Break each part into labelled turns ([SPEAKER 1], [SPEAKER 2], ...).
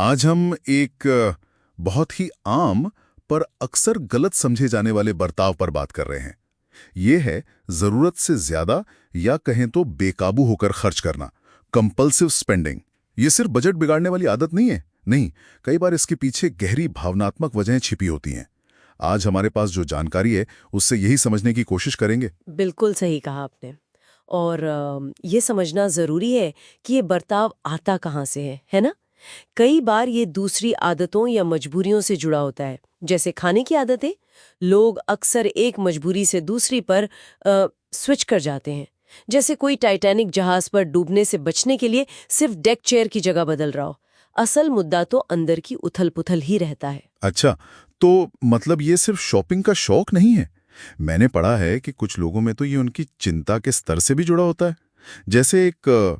[SPEAKER 1] आज हम एक बहुत ही आम पर अक्सर गलत समझे जाने वाले बर्ताव पर बात कर रहे हैं। ये है जरूरत से ज्यादा या कहें तो बेकाबू होकर खर्च करना, कंपल्सिव स्पेंडिंग। ये सिर्फ बजट बिगाड़ने वाली आदत नहीं है, नहीं, कई बार इसके पीछे गहरी भावनात्मक वजहें छिपी होती हैं। आज हमारे पास जो जानकारी है उससे यही समझने की कोशिश करेंगे।
[SPEAKER 2] बिल्कुल सही कहा आपने। और ये समझना ज़रूरी है कि ये बर्ताव आता कहाँ से है ना? कई बार ये दूसरी आदतों या मजबूरियों से जुड़ा होता है, जैसे खाने की आदतें। लोग अक्सर एक मजबूरी से दूसरी पर स्विच कर जाते हैं, जैसे कोई टाइटैनिक जहाज पर डूबने से बचने के लिए सिर्फ डेक चेयर की जगह बदल रहा हो। असल मुद्दा तो अंदर की उथल-पुथल ही रहता है।
[SPEAKER 1] अच्छा, तो मतलब ये सिर्फ शॉपिंग का शौक नहीं है। मैंने पढ़ा है कि कुछ लोगों में तो ये उनकी चिंता के स्तर से भी जुड़ा होता है, जैसे एक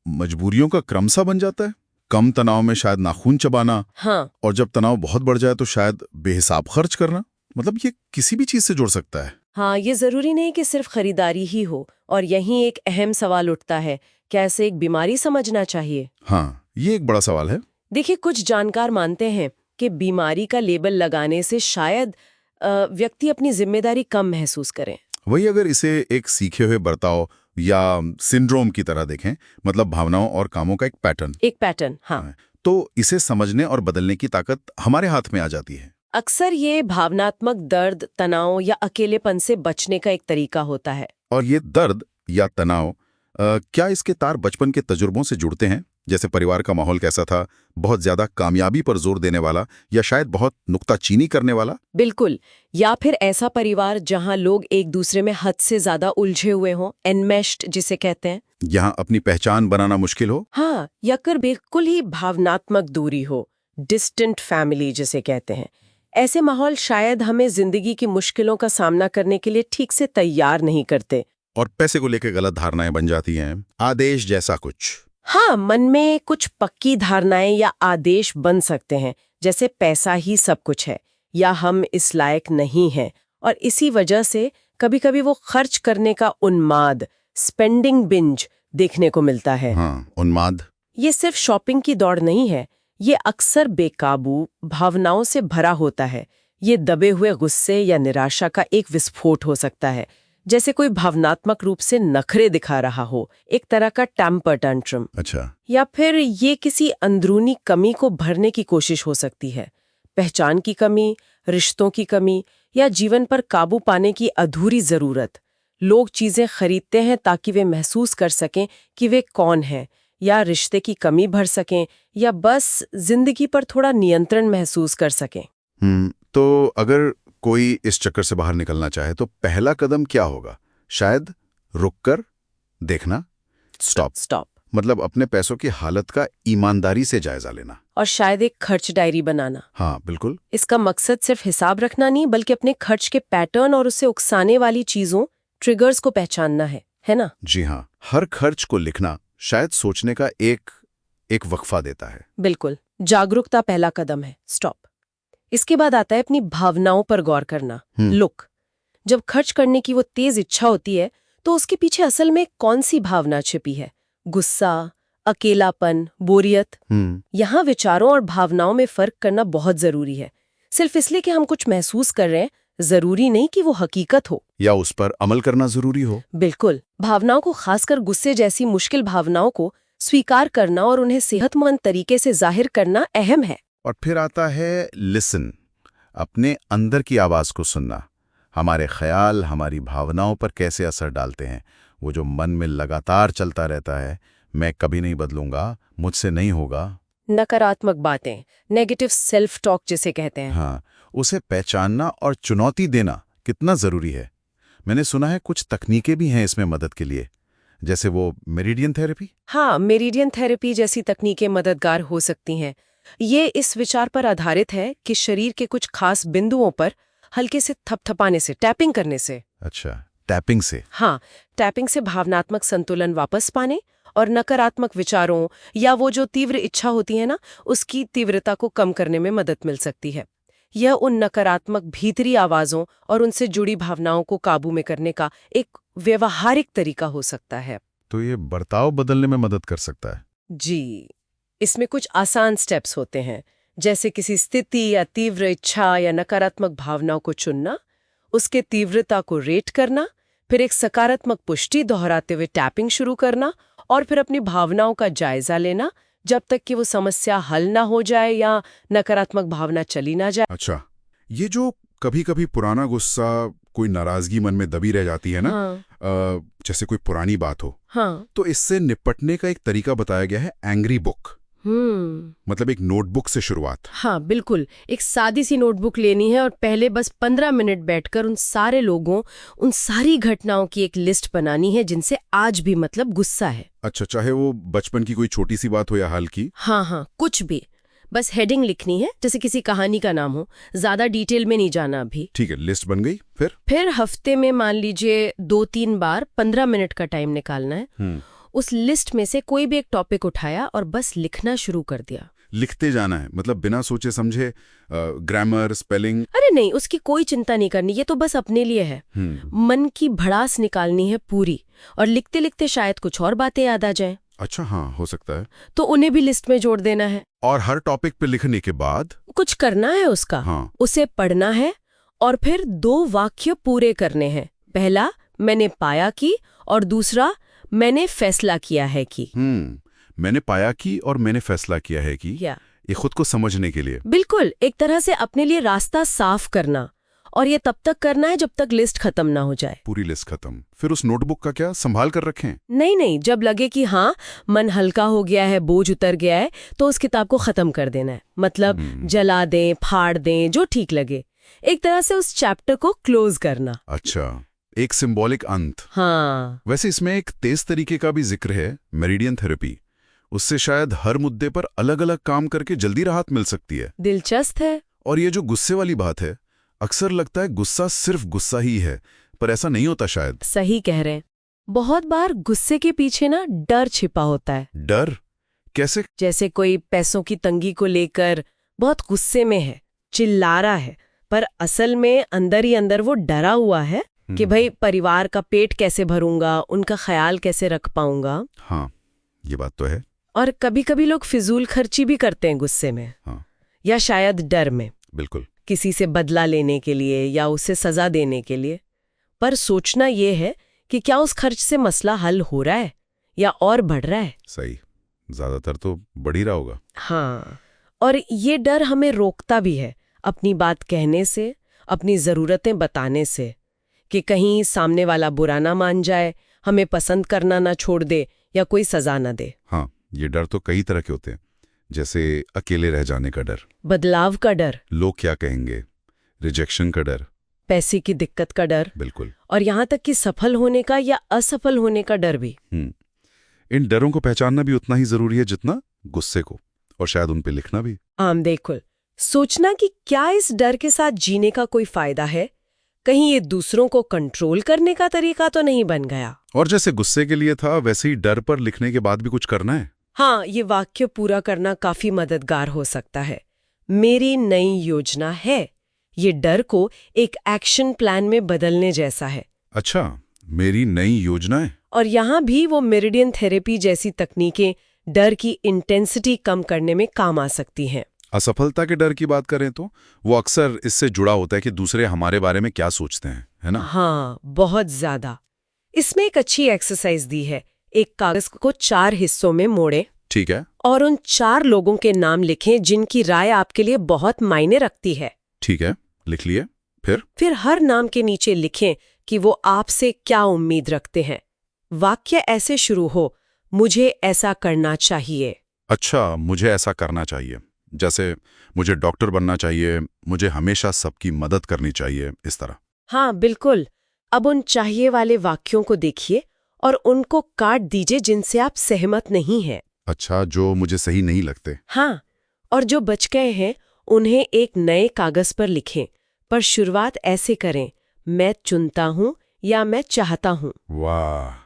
[SPEAKER 1] मजबूरियों का क्रम सा बन जाता है। कम तनाव में शायद नाखून चबाना,
[SPEAKER 2] हाँ,
[SPEAKER 1] और जब तनाव बहुत बढ़ जाए तो शायद बेहिसाब खर्च करना। मतलब ये किसी भी चीज से जुड़ सकता है।
[SPEAKER 2] हाँ, ये ज़रूरी नहीं कि सिर्फ खरीदारी ही हो। और यहीं एक अहम सवाल उठता है, क्या इसे एक बीमारी समझना चाहिए?
[SPEAKER 1] हाँ, ये एक बड़ा सवाल है।
[SPEAKER 2] देखिए, कुछ जानकार मानते हैं कि बीमारी का लेबल लगाने से शायद व्यक्ति अपनी जिम्मेदारी कम महसूस करें।
[SPEAKER 1] वही अगर इसे एक सीखे हुए बर्ताव या सिंड्रोम की तरह देखें, मतलब भावनाओं और कामों का एक पैटर्न,
[SPEAKER 2] एक पैटर्न, हाँ।
[SPEAKER 1] तो इसे समझने और बदलने की ताकत हमारे हाथ में आ जाती है।
[SPEAKER 2] अक्सर ये भावनात्मक दर्द, तनाव या अकेलेपन से बचने का एक तरीका होता है।
[SPEAKER 1] और ये दर्द या तनाव, क्या इसके तार बचपन के तजुर्बों से जुड़ते हैं? जैसे परिवार का माहौल कैसा था, बहुत ज्यादा कामयाबी पर जोर देने वाला या शायद बहुत नुक्ताचीनी करने वाला?
[SPEAKER 2] बिल्कुल। या फिर ऐसा परिवार जहां लोग एक दूसरे में हद से ज्यादा उलझे हुए हों, एनमेश्ड जिसे कहते हैं।
[SPEAKER 1] यहाँ अपनी पहचान बनाना मुश्किल हो?
[SPEAKER 2] हाँ, या कर बिल्कुल ही भावनात्मक दूरी हो, डिस्टेंट फैमिली जिसे कहते हैं। ऐसे माहौल शायद हमें जिंदगी की मुश्किलों का सामना करने के लिए ठीक से तैयार नहीं करते।
[SPEAKER 1] और पैसे को लेकर गलत धारणाएं बन जाती हैं, आदेश जैसा कुछ।
[SPEAKER 2] हाँ, मन में कुछ पक्की धारणाएं या आदेश बन सकते हैं, जैसे पैसा ही सब कुछ है या हम इस लायक नहीं हैं। और इसी वजह से कभी-कभी वो खर्च करने का उन्माद, स्पेंडिंग बिंज देखने को मिलता है।
[SPEAKER 1] हाँ, उन्माद।
[SPEAKER 2] ये सिर्फ शॉपिंग की दौड़ नहीं है, ये अक्सर बेकाबू भावनाओं से भरा होता है। ये दबे हुए गुस्से या निराशा का एक विस्फोट हो सकता है, जैसे कोई भावनात्मक रूप से नखरे दिखा रहा हो, एक तरह का टेम्पर टैंट्रम।
[SPEAKER 1] अच्छा।
[SPEAKER 2] या फिर ये किसी अंदरूनी कमी को भरने की कोशिश हो सकती है, पहचान की कमी, रिश्तों की कमी या जीवन पर काबू पाने की अधूरी जरूरत। लोग चीजें खरीदते हैं ताकि वे महसूस कर सकें कि वे कौन हैं, या रिश्ते की कमी भर सकें, या बस जिंदगी पर थोड़ा नियंत्रण महसूस कर सकें।
[SPEAKER 1] तो अगर कोई इस चक्कर से बाहर निकलना चाहे तो पहला कदम क्या होगा? शायद रुककर देखना, स्टॉप।
[SPEAKER 2] स्टॉप।
[SPEAKER 1] मतलब अपने पैसों की हालत का ईमानदारी से जायजा लेना।
[SPEAKER 2] और शायद एक खर्च डायरी बनाना।
[SPEAKER 1] हाँ, बिल्कुल।
[SPEAKER 2] इसका मकसद सिर्फ हिसाब रखना नहीं, बल्कि अपने खर्च के पैटर्न और उससे उकसाने वाली चीजों, ट्रिगर्स को पहचानना है ना?
[SPEAKER 1] जी हाँ, हर खर्च को लिखना शायद सोचने का एक वक्फा देता है।
[SPEAKER 2] बिल्कुल। जागरूकता पहला कदम है, स्टॉप। इसके बाद आता है अपनी भावनाओं पर गौर करना, लुक। जब खर्च करने की वो तेज इच्छा होती है, तो उसके पीछे असल में कौन सी भावना छिपी है? गुस्सा, अकेलापन, बोरियत? यहाँ विचारों और भावनाओं में फर्क करना बहुत जरूरी है। सिर्फ इसलिए कि हम कुछ महसूस कर रहे हैं, जरूरी नहीं कि वो हकीकत हो।
[SPEAKER 1] या उस पर अमल करना जरूरी हो।
[SPEAKER 2] बिल्कुल। भावनाओं को, खासकर गुस्से जैसी मुश्किल भावनाओं को स्वीकार करना और उन्हें सेहतमंद तरीके से जाहिर करना अहम है।
[SPEAKER 1] और फिर आता है लिसन, अपने अंदर की आवाज को सुनना। हमारे ख्याल हमारी भावनाओं पर कैसे असर डालते हैं? वो जो मन में लगातार चलता रहता है, मैं कभी नहीं बदलूंगा, मुझसे नहीं होगा।
[SPEAKER 2] नकारात्मक बातें, नेगेटिव सेल्फ टॉक जिसे कहते हैं।
[SPEAKER 1] हाँ, उसे पहचानना और चुनौती देना कितना जरूरी है। मैंने सुना है कुछ तकनीकें भी हैं इसमें मदद के लिए, जैसे वो मेरिडियन थेरेपी।
[SPEAKER 2] हाँ, मेरिडियन थेरेपी जैसी तकनीकें मददगार हो सकती हैं। ये इस विचार पर आधारित है कि शरीर के कुछ खास बिंदुओं पर हल्के से थपथपाने से, टैपिंग करने से।
[SPEAKER 1] अच्छा, टैपिंग से।
[SPEAKER 2] हाँ, टैपिंग से भावनात्मक संतुलन वापस पाने और नकारात्मक विचारों या वो जो तीव्र इच्छा होती है ना, उसकी तीव्रता को कम करने में मदद मिल सकती है। यह उन नकारात्मक भीतरी आवाजों और उनसे जुड़ी भावनाओं को काबू में करने का एक व्यवहारिक तरीका हो सकता है।
[SPEAKER 1] तो ये बर्ताव बदलने में मदद कर सकता है।
[SPEAKER 2] जी। इसमें कुछ आसान स्टेप्स होते हैं, जैसे किसी स्थिति या तीव्र इच्छा या नकारात्मक भावनाओं को चुनना, उसके तीव्रता को रेट करना, फिर एक सकारात्मक पुष्टि दोहराते हुए टैपिंग शुरू करना और फिर अपनी भावनाओं का जायजा लेना जब तक कि वो समस्या हल ना हो जाए या नकारात्मक भावना चली ना जाए।
[SPEAKER 3] अच्छा, ये जो कभी-कभी पुराना गुस्सा, कोई नाराजगी मन में दबी रह जाती है ना,
[SPEAKER 2] हाँ,
[SPEAKER 3] जैसे कोई पुरानी बात हो,
[SPEAKER 2] हाँ,
[SPEAKER 3] तो इससे निपटने का एक तरीका बताया गया है, एंग्री बुक। मतलब एक नोटबुक से शुरुआत।
[SPEAKER 4] हाँ बिल्कुल, एक सादी सी नोटबुक लेनी है और पहले बस 15 मिनट बैठकर उन सारे लोगों, उन सारी घटनाओं की एक लिस्ट बनानी है जिनसे आज भी मतलब गुस्सा है।
[SPEAKER 3] अच्छा, चाहे वो बचपन की कोई छोटी सी बात हो या हाल की।
[SPEAKER 4] हाँ, कुछ भी, बस हेडिंग लिखनी है, जैसे किसी कहानी का नाम हो, ज्यादा डिटेल में नहीं जाना अभी।
[SPEAKER 3] ठीक है, लिस्ट बन गई।
[SPEAKER 4] फिर हफ्ते में मान लीजिए 2-3 बार 15 मिनट का टाइम निकालना है। उस लिस्ट में से कोई भी एक टॉपिक उठाया और बस लिखना शुरू कर दिया।
[SPEAKER 3] लिखते जाना है, मतलब बिना सोचे समझे, ग्रामर, स्पेलिंग?
[SPEAKER 4] अरे नहीं, उसकी कोई चिंता नहीं करनी, ये तो बस अपने लिए है। मन की भड़ास निकालनी है पूरी, और लिखते लिखते शायद कुछ और बातें याद आ जाएं।
[SPEAKER 3] अच्छा, हाँ, हो सकता है।
[SPEAKER 4] तो उन्हें भी लिस्ट में जोड़ देना है।
[SPEAKER 3] और हर टॉपिक पे लिखने के बाद
[SPEAKER 4] कुछ करना है उसका।
[SPEAKER 3] हाँ।
[SPEAKER 4] उसे पढ़ना है और फिर 2 वाक्य पूरे करने हैं। पहला, मैंने पाया कि, और दूसरा, मैंने फैसला किया है कि।
[SPEAKER 3] मैंने पाया कि और मैंने फैसला किया है कि, ये खुद को समझने के लिए।
[SPEAKER 4] बिल्कुल, एक तरह से अपने लिए रास्ता साफ करना, और ये तब तक करना है जब तक लिस्ट खत्म ना हो जाए।
[SPEAKER 3] पूरी लिस्ट खत्म। फिर उस नोटबुक का क्या, संभाल कर रखें?
[SPEAKER 4] नहीं, जब लगे कि हाँ, मन हल्का हो गया है, बोझ उतर गया है, तो उस किताब को खत्म कर देना है। मतलब जला दें, फाड़ दें, जो ठीक लगे। एक तरह से उस चैप्टर को क्लोज करना।
[SPEAKER 3] अच्छा, एक सिंबॉलिक अंत।
[SPEAKER 4] हाँ।
[SPEAKER 3] वैसे इसमें एक तेज तरीके का भी जिक्र है, मेरिडियन थेरेपी। उससे शायद हर मुद्दे पर अलग अलग काम करके जल्दी राहत मिल सकती है।
[SPEAKER 4] दिलचस्प है।
[SPEAKER 3] और ये जो गुस्से वाली बात है, अक्सर लगता है गुस्सा सिर्फ गुस्सा ही है, पर ऐसा नहीं होता शायद।
[SPEAKER 4] सही कह रहे हैं। बहुत बार गुस्से के पीछे ना डर छिपा होता है।
[SPEAKER 3] डर? कैसे?
[SPEAKER 4] जैसे कोई पैसों की तंगी को लेकर बहुत गुस्से में है, चिल्ला रहा है, पर असल में अंदर ही अंदर वो डरा हुआ है कि भाई परिवार का पेट कैसे भरूंगा, उनका ख्याल कैसे रख पाऊंगा।
[SPEAKER 3] हाँ, ये बात तो है।
[SPEAKER 4] और कभी कभी लोग फिजूल खर्ची भी करते हैं गुस्से में।
[SPEAKER 3] हाँ।
[SPEAKER 4] या शायद डर में,
[SPEAKER 3] बिल्कुल,
[SPEAKER 4] किसी से बदला लेने के लिए या उसे सजा देने के लिए। पर सोचना ये है कि क्या उस खर्च से मसला हल हो रहा है या और बढ़ रहा है।
[SPEAKER 3] सही, ज्यादातर तो बढ़ ही रहा होगा।
[SPEAKER 4] हाँ, और ये डर हमें रोकता भी है अपनी बात कहने से, अपनी ज़रूरतें बताने से, कि कहीं सामने वाला बुरा ना मान जाए, हमें पसंद करना ना छोड़ दे या कोई सजा ना दे।
[SPEAKER 3] हाँ, ये डर तो कई तरह के होते हैं, जैसे अकेले रह जाने का डर,
[SPEAKER 4] बदलाव का डर,
[SPEAKER 3] लोग क्या कहेंगे, रिजेक्शन का डर,
[SPEAKER 4] पैसे की दिक्कत का डर,
[SPEAKER 3] बिल्कुल,
[SPEAKER 4] और यहाँ तक कि सफल होने का या असफल होने का डर भी।
[SPEAKER 3] इन डरों को पहचानना भी उतना ही जरूरी है जितना गुस्से को, और शायद उन पे लिखना भी।
[SPEAKER 4] बिल्कुल, सोचना कि क्या इस डर के साथ जीने का कोई फायदा है, कहीं ये दूसरों को कंट्रोल करने का तरीका तो नहीं बन गया।
[SPEAKER 3] और जैसे गुस्से के लिए था, वैसे ही डर पर लिखने के बाद भी कुछ करना है।
[SPEAKER 4] हाँ, ये वाक्य पूरा करना काफी मददगार हो सकता है। मेरी नई योजना है। ये डर को एक एक्शन प्लान में बदलने जैसा है।
[SPEAKER 3] अच्छा, मेरी नई योजना है।
[SPEAKER 4] और यहाँ भी वो मेरिडियन थेरेपी जैसी तकनीकें डर की इंटेंसिटी कम करने में काम आ सकती हैं।
[SPEAKER 3] असफलता के डर की बात करें तो वो अक्सर इससे जुड़ा होता है कि दूसरे हमारे बारे में क्या सोचते हैं, है ना?
[SPEAKER 4] हाँ, बहुत ज्यादा। इसमें एक अच्छी एक्सरसाइज दी है। एक कागज को 4 हिस्सों में मोड़ें।
[SPEAKER 3] ठीक है।
[SPEAKER 4] और उन 4 लोगों के नाम लिखें जिनकी राय आपके लिए बहुत मायने रखती है।
[SPEAKER 3] ठीक है, लिख लिए। फिर
[SPEAKER 4] हर नाम के नीचे लिखें कि वो आपसे क्या उम्मीद रखते हैं। वाक्य ऐसे शुरू हो, मुझे ऐसा करना चाहिए।
[SPEAKER 3] अच्छा, मुझे ऐसा करना चाहिए, जैसे मुझे डॉक्टर बनना चाहिए, मुझे हमेशा सबकी मदद करनी चाहिए, इस तरह।
[SPEAKER 4] हाँ बिल्कुल। अब उन चाहिए वाले वाक्यों को देखिए और उनको काट दीजिए जिनसे आप सहमत नहीं हैं।
[SPEAKER 3] अच्छा, जो मुझे सही नहीं लगते।
[SPEAKER 4] हाँ, और जो बच गए हैं उन्हें एक नए कागज पर लिखें, पर शुरुआत ऐसे करें, मैं चुनता हूँ या मैं चाहता हूँ।
[SPEAKER 3] वाह,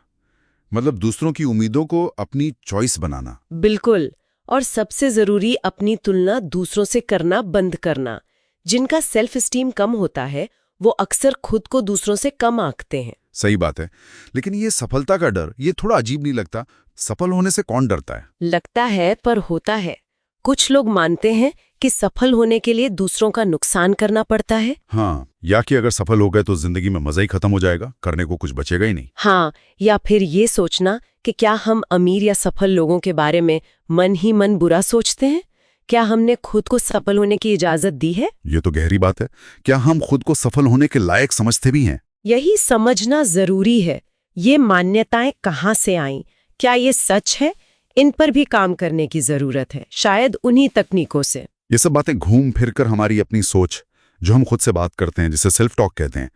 [SPEAKER 3] मतलब दूसरों की उम्मीदों को अपनी चॉइस बनाना।
[SPEAKER 4] बिल्कुल। और सबसे जरूरी, अपनी तुलना दूसरों से करना बंद करना। जिनका सेल्फ एस्टीम कम होता है वो अक्सर खुद को दूसरों से कम आंकते हैं।
[SPEAKER 3] सही बात है, लेकिन ये सफलता का डर, ये थोड़ा अजीब नहीं लगता? सफल होने से कौन डरता है?
[SPEAKER 2] लगता है पर होता है। कुछ लोग मानते हैं कि सफल होने के लिए दूसरों का नुकसान करना पड़ता है।
[SPEAKER 3] हाँ, या कि अगर सफल हो गए तो जिंदगी में मजा ही खत्म हो जाएगा, करने को कुछ बचेगा ही नहीं।
[SPEAKER 2] हाँ, या फिर ये सोचना कि क्या हम अमीर या सफल लोगों के बारे में मन ही मन बुरा सोचते हैं? क्या हमने खुद को सफल होने की इजाजत दी है?
[SPEAKER 3] ये तो गहरी बात है। क्या हम खुद को सफल होने के लायक समझते भी हैं?
[SPEAKER 2] यही समझना जरूरी है। ये मान्यताएं कहाँ से आईं? क्या ये सच है? इन पर भी काम करने की जरूरत है, शायद उन्हीं तकनीकों से।
[SPEAKER 3] ये सब बातें घूम फिर कर हमारी अपनी सोच, जो हम खुद से बात करते हैं, जिसे सेल्फ टॉक कहते हैं,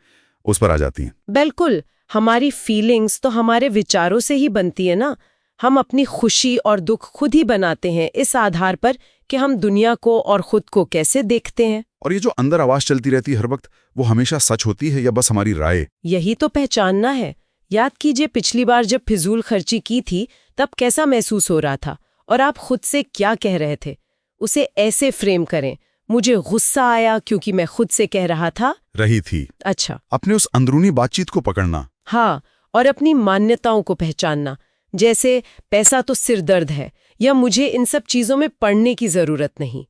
[SPEAKER 3] उस पर आ जाती हैं।
[SPEAKER 2] बिल्कुल, हमारी फीलिंग्स तो हमारे विचारों से ही बनती है ना। हम अपनी खुशी और दुख खुद ही बनाते हैं इस आधार पर कि हम दुनिया को और खुद को कैसे देखते हैं।
[SPEAKER 3] और ये जो अंदर आवाज चलती रहती है हर वक्त, वो हमेशा सच होती है या बस हमारी राय?
[SPEAKER 2] यही तो पहचानना है। याद कीजिए, पिछली बार जब फिजूल खर्ची की थी तब कैसा महसूस हो रहा था और आप खुद से क्या कह रहे थे। उसे ऐसे फ्रेम करें, मुझे गुस्सा आया क्योंकि मैं खुद से कह रहा था।
[SPEAKER 3] रही थी।
[SPEAKER 2] अच्छा।
[SPEAKER 3] अपने उस अंदरूनी बातचीत को पकड़ना।
[SPEAKER 2] हाँ, और अपनी मान्यताओं को पहचानना, जैसे पैसा तो सिरदर्द है या मुझे इन सब चीजों में पड़ने की जरूरत नहीं।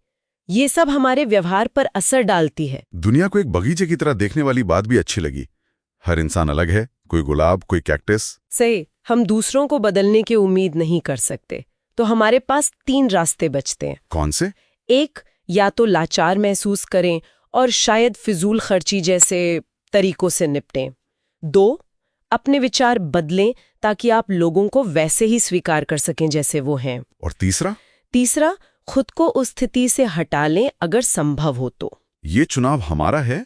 [SPEAKER 2] ये सब हमारे व्यवहार पर असर डालती है।
[SPEAKER 3] दुनिया को एक बगीचे की तरह देखने वाली बात भी अच्छी लगी। हर इंसान अलग है, कोई गुलाब, कोई कैक्टस।
[SPEAKER 2] सही। हम दूसरों को बदलने की उम्मीद नहीं कर सकते, तो हमारे पास 3 रास्ते बचते हैं।
[SPEAKER 3] कौन से?
[SPEAKER 2] एक, या तो लाचार महसूस करें और शायद फिजूल खर्ची जैसे तरीकों से निपटें। 2, अपने विचार बदलें ताकि आप लोगों को वैसे ही स्वीकार कर सकें जैसे वो हैं।
[SPEAKER 3] और तीसरा?
[SPEAKER 2] तीसरा, खुद को उस स्थिति से हटा लें अगर संभव हो तो।
[SPEAKER 3] ये चुनाव हमारा है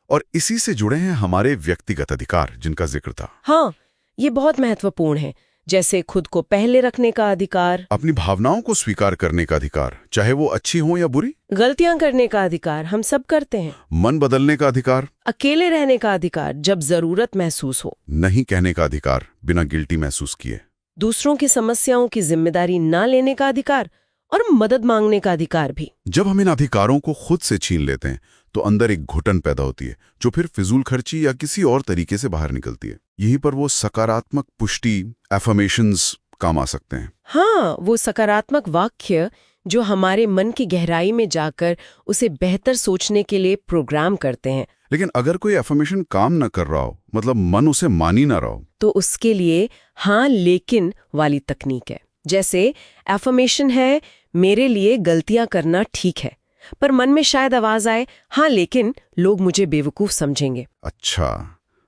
[SPEAKER 3] और इसी से जुड़े हैं हमारे व्यक्तिगत अधिकार, जिनका जिक्र था।
[SPEAKER 2] हाँ, ये बहुत महत्वपूर्ण है, जैसे खुद को पहले रखने का अधिकार,
[SPEAKER 3] अपनी भावनाओं को स्वीकार करने का अधिकार, चाहे वो अच्छी हो या बुरी।
[SPEAKER 2] गलतियां करने का अधिकार, हम सब करते हैं।
[SPEAKER 3] मन बदलने का अधिकार।
[SPEAKER 2] अकेले रहने का अधिकार जब जरूरत महसूस हो।
[SPEAKER 3] नहीं कहने का अधिकार, बिना गिल्टी महसूस किए।
[SPEAKER 2] दूसरों की समस्याओं की जिम्मेदारी ना लेने का अधिकार और मदद मांगने का अधिकार भी।
[SPEAKER 3] जब हम इन अधिकारों को खुद से छीन लेते हैं तो अंदर एक घुटन पैदा होती है, जो फिर फिजूल खर्ची या किसी और तरीके से बाहर निकलती है। यहीं पर वो सकारात्मक पुष्टि, एफर्मेशंस काम आ सकते हैं।
[SPEAKER 2] हाँ, वो सकारात्मक वाक्य जो हमारे मन की गहराई में जाकर उसे बेहतर सोचने के लिए प्रोग्राम करते हैं।
[SPEAKER 3] लेकिन अगर कोई एफर्मेशन काम न कर रहा हो, मतलब मन उसे मान ही ना रहा हो,
[SPEAKER 2] तो उसके लिए हाँ लेकिन वाली तकनीक है। जैसे एफर्मेशन है, मेरे लिए गलतियां करना ठीक है, पर मन में शायद आवाज आए, हाँ लेकिन लोग मुझे बेवकूफ समझेंगे।
[SPEAKER 3] अच्छा,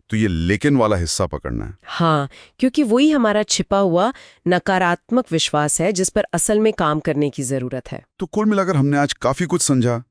[SPEAKER 3] तो ये लेकिन वाला हिस्सा पकड़ना है।
[SPEAKER 2] हाँ, क्योंकि वही हमारा छिपा हुआ नकारात्मक विश्वास है जिस पर असल में काम करने की जरूरत है।
[SPEAKER 3] तो कुल मिलाकर हमने आज काफी कुछ समझा,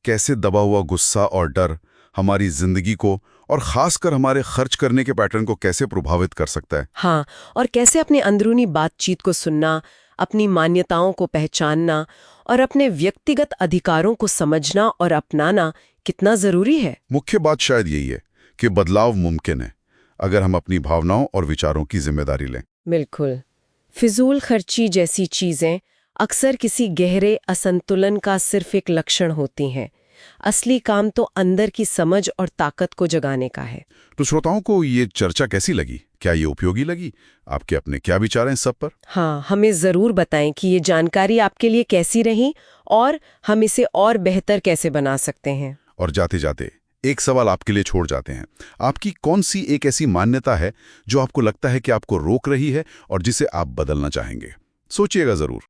[SPEAKER 3] कैसे दबा हुआ गुस्सा और डर हमारी जिंदगी को और खासकर हमारे खर्च करने के पैटर्न को कैसे प्रभावित कर सकता है।
[SPEAKER 2] हाँ, और कैसे अपने अंदरूनी बातचीत को सुनना, अपनी मान्यताओं को पहचानना और अपने व्यक्तिगत अधिकारों को समझना और अपनाना कितना जरूरी है।
[SPEAKER 3] मुख्य बात शायद यही है कि बदलाव मुमकिन है अगर हम अपनी भावनाओं और विचारों की जिम्मेदारी लें।
[SPEAKER 2] बिल्कुल। फिजूल खर्ची जैसी चीजें अक्सर किसी गहरे असंतुलन का सिर्फ एक लक्षण होती हैं। असली काम तो अंदर की समझ और ताकत को जगाने का है।
[SPEAKER 3] तो श्रोताओं को ये चर्चा कैसी लगी? क्या ये उपयोगी लगी? आपके अपने क्या विचार हैं इस सब पर?
[SPEAKER 2] हाँ, हमें जरूर बताएं कि ये जानकारी आपके लिए कैसी रही और हम इसे और बेहतर कैसे बना सकते हैं।
[SPEAKER 3] और जाते जाते एक सवाल आपके लिए छोड़ जाते हैं। आपकी कौन सी एक ऐसी मान्यता है जो आपको लगता है कि आपको रोक रही है और जिसे आप बदलना चाहेंगे? सोचिएगा जरूर।